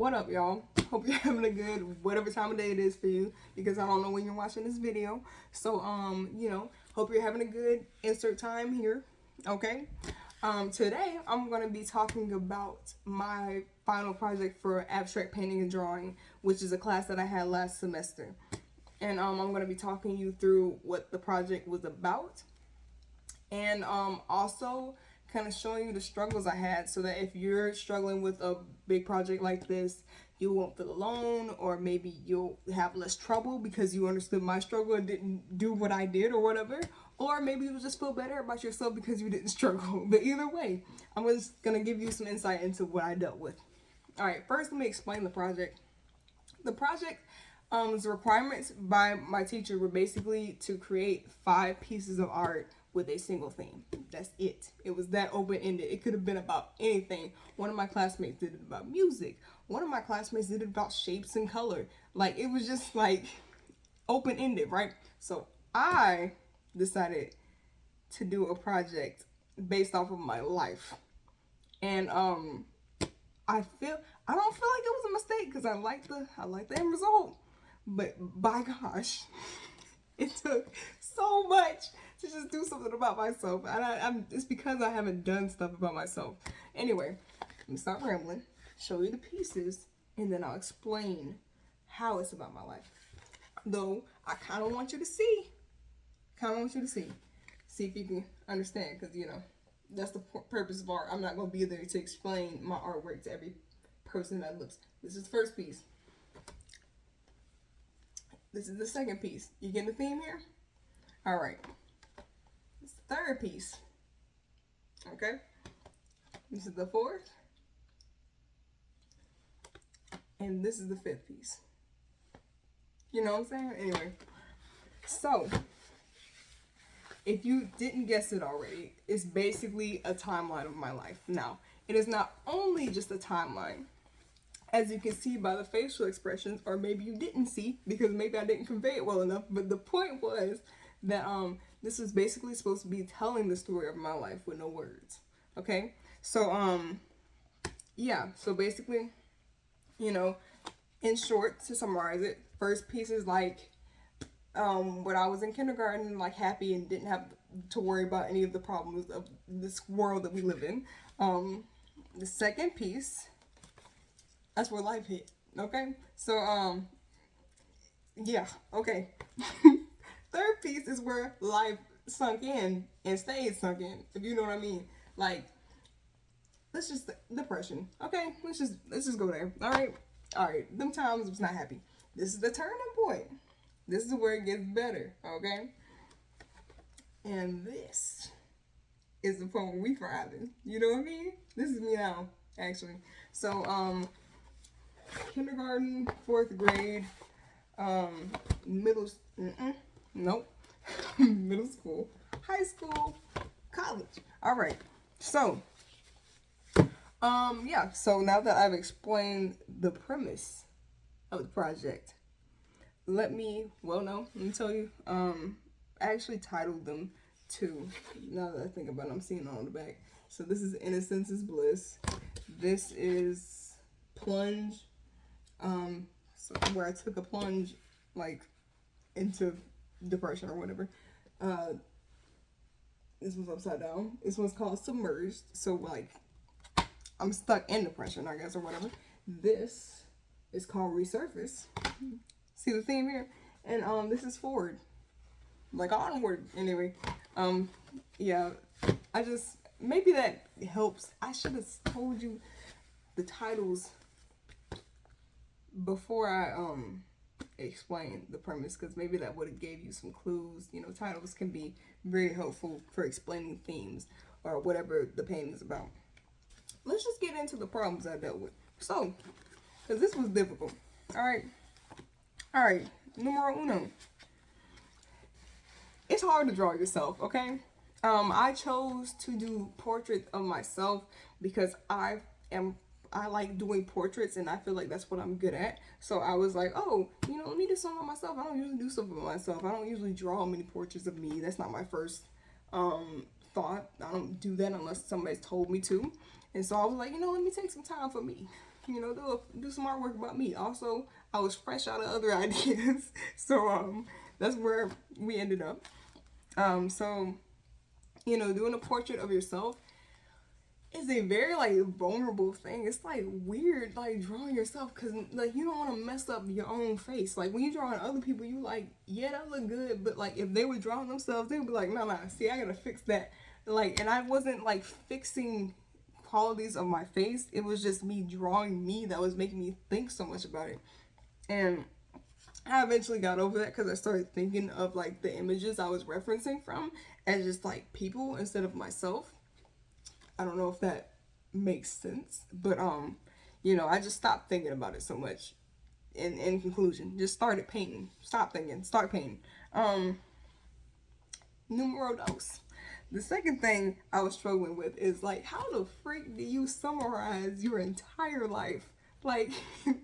What up, y'all? Hope you're having a good whatever time of day it is for you, because I don't know when you're watching this video. So, hope you're having a good insert time here. Okay. Today I'm going to be talking about my final project for abstract painting and drawing, which is a class that I had last semester. And I'm going to be talking you through what the project was about, and also kind of showing you the struggles I had, so that if you're struggling with a big project like this, you won't feel alone, or maybe you'll have less trouble because you understood my struggle and didn't do what I did or whatever, or maybe you'll just feel better about yourself because you didn't struggle. But either way, I'm just gonna give you some insight into what I dealt with. All right, first let me explain the project. The project's requirements by my teacher were basically to create 5 pieces of art with a single theme. That's it. It was that open-ended. It could have been about anything. One of my classmates did it about music. One of my classmates did it about shapes and color. Like, it was just like open-ended, right? So I decided to do a project based off of my life. And I don't feel like it was a mistake, because I like the end result. But by gosh, it took so much to just do something about myself. And it's because I haven't done stuff about myself. Anyway, let me stop rambling, show you the pieces, and then I'll explain how it's about my life. Though, I kind of want you to see. See if you can understand, because, that's the purpose of art. I'm not going to be there to explain my artwork to every person that looks. This is the first piece. This is the second piece. You getting the theme here? All right. This is the third piece. Okay. This is the fourth. And this is the fifth piece. You know what I'm saying? Anyway. So, if you didn't guess it already, it's basically a timeline of my life. Now, it is not only just a timeline, as you can see by the facial expressions, or maybe you didn't see because maybe I didn't convey it well enough, but the point was that this was basically supposed to be telling the story of my life with no words. Okay? So so basically, in short, to summarize it, first piece is like when I was in kindergarten, like happy and didn't have to worry about any of the problems of this world that we live in. The second piece, that's where life hit. Okay? So, okay. Third piece is where life sunk in and stayed sunk in, if you know what I mean. Like, let's just, depression. Okay? Let's just go there. Alright. Them times was not happy. This is the turning point. This is where it gets better. Okay? And this is the point where we thriving. You know what I mean? This is me now, actually. So, kindergarten, 4th grade, middle school, high school, college. All right. So, so now that I've explained the premise of the project, let me tell you, I actually titled them 2. Now that I think about it, I'm seeing it on the back. So this is Innocence is Bliss. This is Plunge. So where I took a plunge, like, into depression or whatever. This one's upside down. This one's called Submerged. So, like, I'm stuck in depression, I guess, or whatever. This is called Resurface. See the theme here? And, this is Forward. Like, onward. Anyway, maybe that helps. I should have told you the titles before I explain the premise, because maybe that would have gave you some clues. Titles can be very helpful for explaining themes or whatever the painting is about. Let's just get into the problems I dealt with. So, because this was difficult. All right, numero uno. It's hard to draw yourself, okay? I chose to do portraits of myself because I like doing portraits, and I feel like that's what I'm good at. So I was like, let me do something on myself. I don't usually do something on myself. I don't usually draw many portraits of me. That's not my first thought. I don't do that unless somebody's told me to. And so I was like, let me take some time for me. you know, do some artwork about me. Also, I was fresh out of other ideas, so that's where we ended up. So you know, doing a portrait of yourself is a very like vulnerable thing. It's like weird, like drawing yourself, because like you don't want to mess up your own face. Like when you drawing other people, you like, yeah, that look good, but like if they were drawing themselves, they'd be like, no, no, see, I gotta fix that. Like, and I wasn't like fixing qualities of my face. It was just me drawing me that was making me think so much about it. And I eventually got over that because I started thinking of like the images I was referencing from as just like people instead of myself. I don't know if that makes sense, but you know, I just stopped thinking about it so much. In conclusion, just started painting. Stop thinking, start painting. Numero dos. The second thing I was struggling with is like, how the freak do you summarize your entire life? Like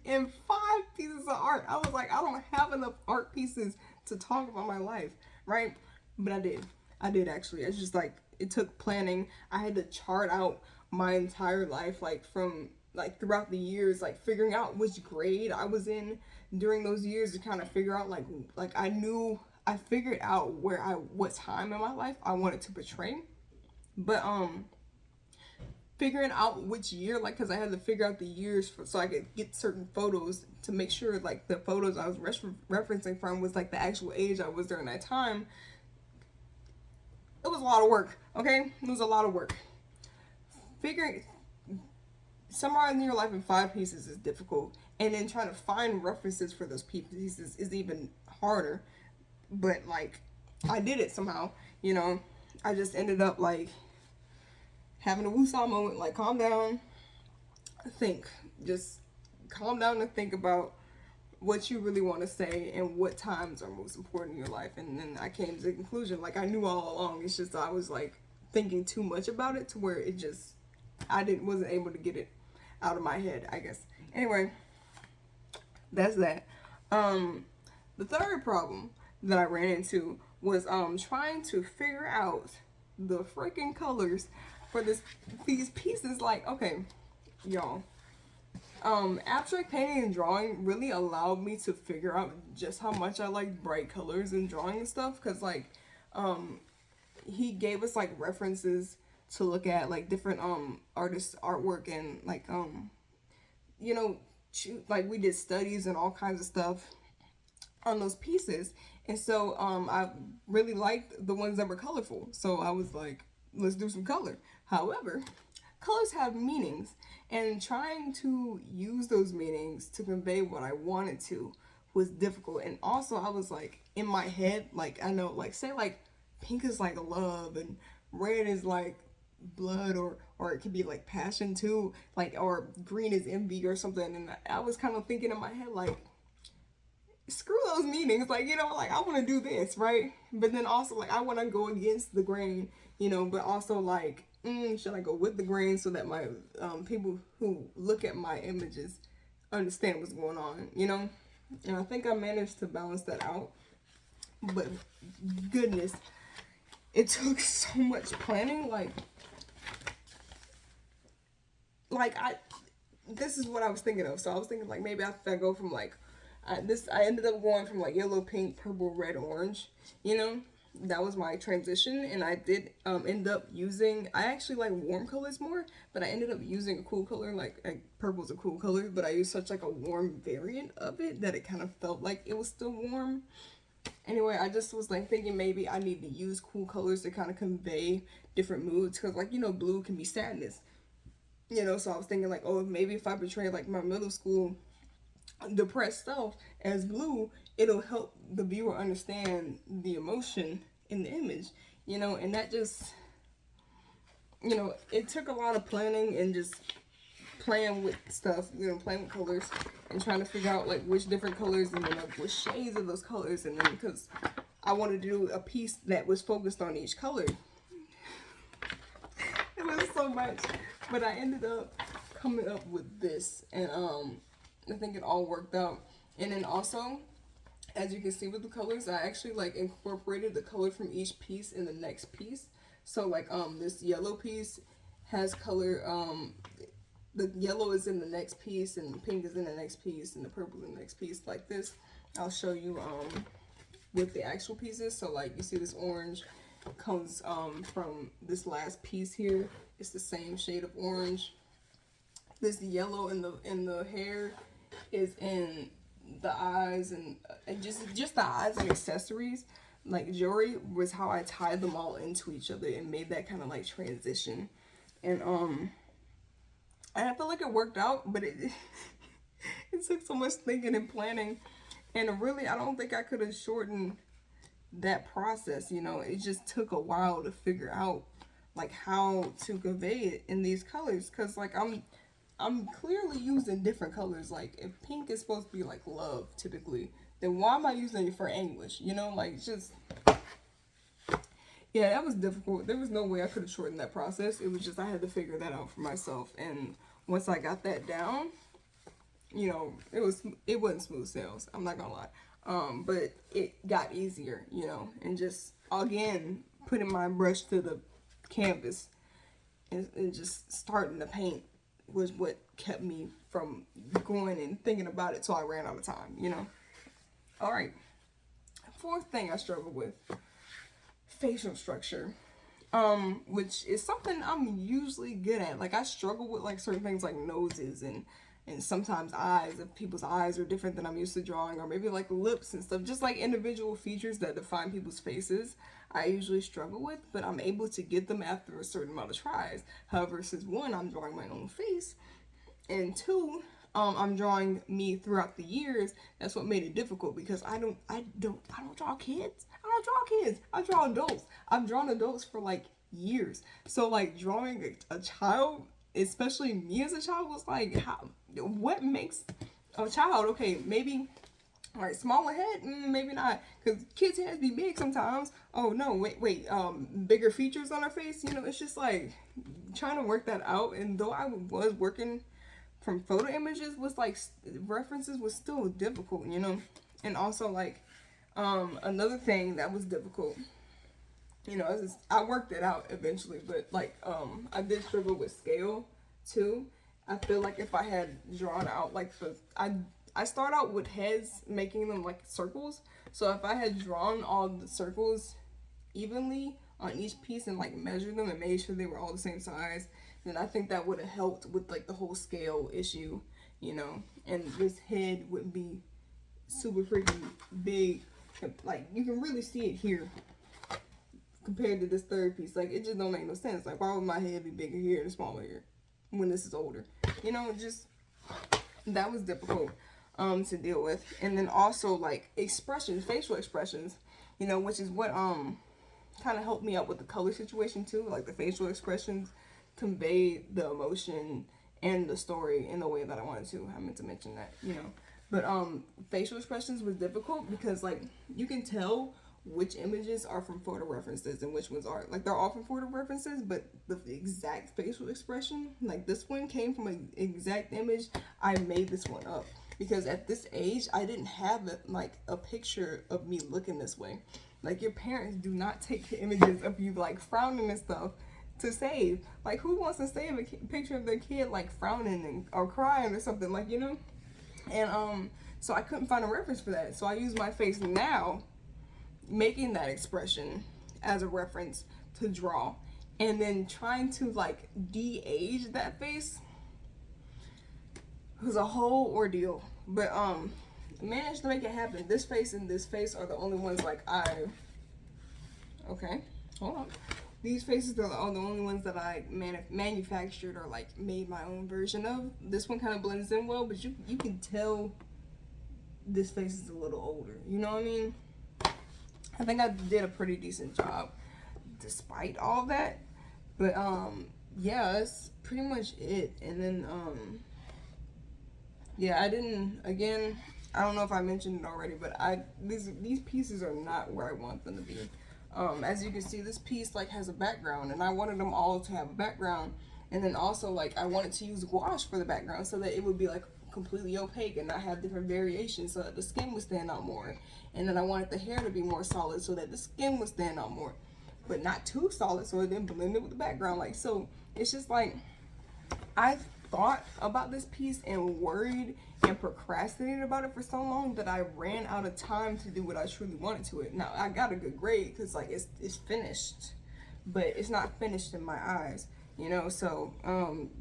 in 5 pieces of art. I was like, I don't have enough art pieces to talk about my life, right? But I did. I did actually. It's just like, it took planning. I had to chart out my entire life, like from like throughout the years, like figuring out which grade I was in during those years to kind of figure out like I figured out what time in my life I wanted to portray. But figuring out which year, like, because I had to figure out the years so I could get certain photos to make sure like the photos I was referencing from was like the actual age I was during that time. It was a lot of work, okay? It was a lot of work. Summarizing your life in 5 pieces is difficult, and then trying to find references for those pieces is even harder. But like, I did it somehow, you know. I just ended up like having a woosah moment, like calm down, think, just calm down and think about what you really want to say and what times are most important in your life. And then I came to the conclusion, like I knew all along, it's just I was like thinking too much about it to where it just, wasn't able to get it out of my head, I guess. Anyway, that's that. The third problem that I ran into was trying to figure out the freaking colors for these pieces. Like, okay, y'all, abstract painting and drawing really allowed me to figure out just how much I like bright colors and drawing and stuff, because like he gave us like references to look at, like different artists artwork, and like you know, like we did studies and all kinds of stuff on those pieces. And so I really liked the ones that were colorful, so I was like, let's do some color. However, colors have meanings, and trying to use those meanings to convey what I wanted to was difficult. And also I was like, in my head, like I know, like say like pink is like love and red is like blood, or it could be like passion too, like, or green is envy or something. And I was kind of thinking in my head like, screw those meanings, like, you know, like I want to do this, right? But then also like I want to go against the grain, you know, but also like, should I go with the grain so that my people who look at my images understand what's going on, you know? And I think I managed to balance that out. But goodness, it took so much planning. This is what I was thinking of. So I was thinking like, maybe if I go from like I ended up going from like yellow, pink, purple, red, orange, you know. That was my transition. And I did end up using, I actually like warm colors more, but I ended up using a cool color, like purple's a cool color, but I used such like a warm variant of it that it kind of felt like it was still warm. Anyway, I just was like thinking maybe I need to use cool colors to kind of convey different moods, because like, you know, blue can be sadness, you know. So I was thinking like, oh, maybe if I portray like my middle school depressed self as blue, it'll help the viewer understand the emotion in the image, you know. And that just, you know, it took a lot of planning and just playing with stuff, you know, playing with colors and trying to figure out like which different colors and then which shades of those colors. And then because I wanted to do a piece that was focused on each color, it was so much, but I ended up coming up with this. And I think it all worked out. And then also, as you can see with the colors, I actually like incorporated the color from each piece in the next piece. So like this yellow piece has color, the yellow is in the next piece, and the pink is in the next piece, and the purple in the next piece, like this. I'll show you with the actual pieces. So like you see this orange comes from this last piece here. It's the same shade of orange. This yellow in the hair is in the eyes, and just the eyes and accessories. Like jewelry was how I tied them all into each other and made that kind of like transition. And I feel like it worked out, but it it took so much thinking and planning. And really, I don't think I could have shortened that process, you know. It just took a while to figure out like how to convey it in these colors, because like I'm clearly using different colors. Like if pink is supposed to be like love typically, then why am I using it for anguish, you know? Like just, yeah, that was difficult. There was no way I could have shortened that process. It was just I had to figure that out for myself. And once I got that down, you know, it wasn't smooth sailing, I'm not gonna lie. But it got easier, you know, and just again putting my brush to the canvas and just starting to paint was what kept me from going and thinking about it till I ran out of time, you know. All right, fourth thing I struggle with, facial structure, which is something I'm usually good at. Like I struggle with like certain things like noses and sometimes eyes, if people's eyes are different than I'm used to drawing, or maybe like lips and stuff, just like individual features that define people's faces, I usually struggle with, but I'm able to get them after a certain amount of tries. However, since one, I'm drawing my own face, and two, I'm drawing me throughout the years, that's what made it difficult, because I don't draw kids. I don't draw kids. I draw adults. I've drawn adults for like years. So like drawing a child, especially me as a child, was like, what makes a child, okay, maybe like smaller head, maybe not, because kids' heads be big sometimes. Oh no, wait, bigger features on her face, you know. It's just like trying to work that out. And though I was working from photo images, was like references was still difficult, you know. And also like another thing that was difficult, you know, I worked it out eventually, but like I did struggle with scale too. I feel like if I had drawn out like I start out with heads, making them like circles. So if I had drawn all the circles evenly on each piece and like measured them and made sure they were all the same size, then I think that would have helped with like the whole scale issue, you know. And this head would be super freaking big, like you can really see it here compared to this third piece. Like it just don't make no sense. Like why would my head be bigger here and smaller here when this is older, you know? Just that was difficult to deal with. And then also like expressions, facial expressions, you know, which is what kind of helped me out with the color situation too. Like the facial expressions convey the emotion and the story in the way that I wanted to. I meant to mention that, you know. But facial expressions was difficult because like you can tell which images are from photo references and which ones aren't. Like they're all from photo references, but the exact facial expression, like this one came from an exact image. I made this one up because at this age I didn't have like a picture of me looking this way. Like your parents do not take images of you like frowning and stuff to save. Like who wants to save a picture of their kid like frowning or crying or something, like, you know? And so I couldn't find a reference for that. So I use my face now, making that expression as a reference to draw, and then trying to like de-age that face was a whole ordeal, but managed to make it happen. This face and this face are the only ones like okay, hold on, these faces are the only ones that I manufactured or like made my own version of. This one kind of blends in well, but you can tell this face is a little older, you know what I mean? I think I did a pretty decent job despite all that. But yeah, that's pretty much it. And then yeah, I don't know if I mentioned it already, but these pieces are not where I want them to be. As you can see, this piece like has a background, and I wanted them all to have a background. And then also like I wanted to use gouache for the background so that it would be like completely opaque and not have different variations so that the skin would stand out more. And then I wanted the hair to be more solid so that the skin would stand out more, but not too solid so it didn't blend it with the background. Like, so it's just like I thought about this piece and worried and procrastinated about it for so long that I ran out of time to do what I truly wanted to it. Now I got a good grade because like it's finished, but it's not finished in my eyes, you know. So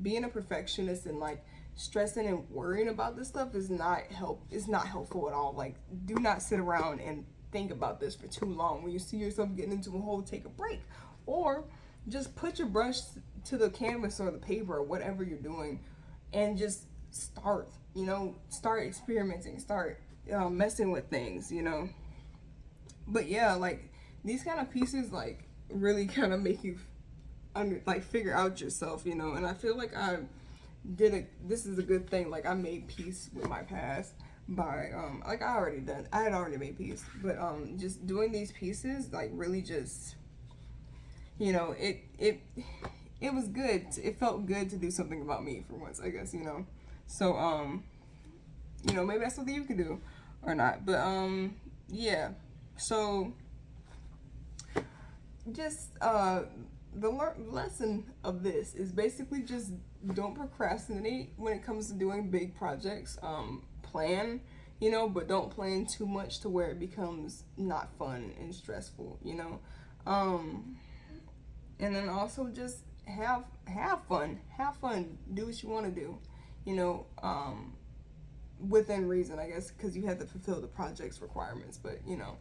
being a perfectionist and like stressing and worrying about this stuff is not helpful at all. Like, do not sit around and think about this for too long. When you see yourself getting into a hole, take a break, or just put your brush to the canvas or the paper or whatever you're doing and just start, you know, start experimenting, start messing with things, you know. But yeah, like these kind of pieces like really kind of make you figure out yourself, you know. And I feel like this is a good thing. Like I made peace with my past by like I had already made peace, but just doing these pieces like really just, you know, it was good. It felt good to do something about me for once, I guess, you know. So you know, maybe that's something you can do or not, but yeah. So just the lesson of this is basically just don't procrastinate when it comes to doing big projects. Plan, you know, but don't plan too much to where it becomes not fun and stressful, you know. And then also just have fun, do what you want to do, you know, within reason, I guess, because you have to fulfill the project's requirements. But you know,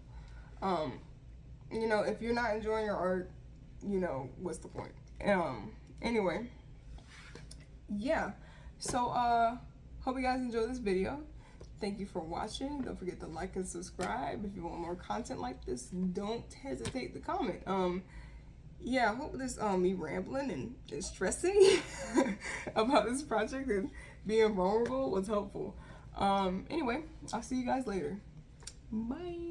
if you're not enjoying your art, you know, what's the point? Anyway, yeah. So hope you guys enjoyed this video. Thank you for watching. Don't forget to like and subscribe. If you want more content like this, don't hesitate to comment. Yeah, I hope this me rambling and stressing about this project and being vulnerable was helpful. Anyway, I'll see you guys later. Bye.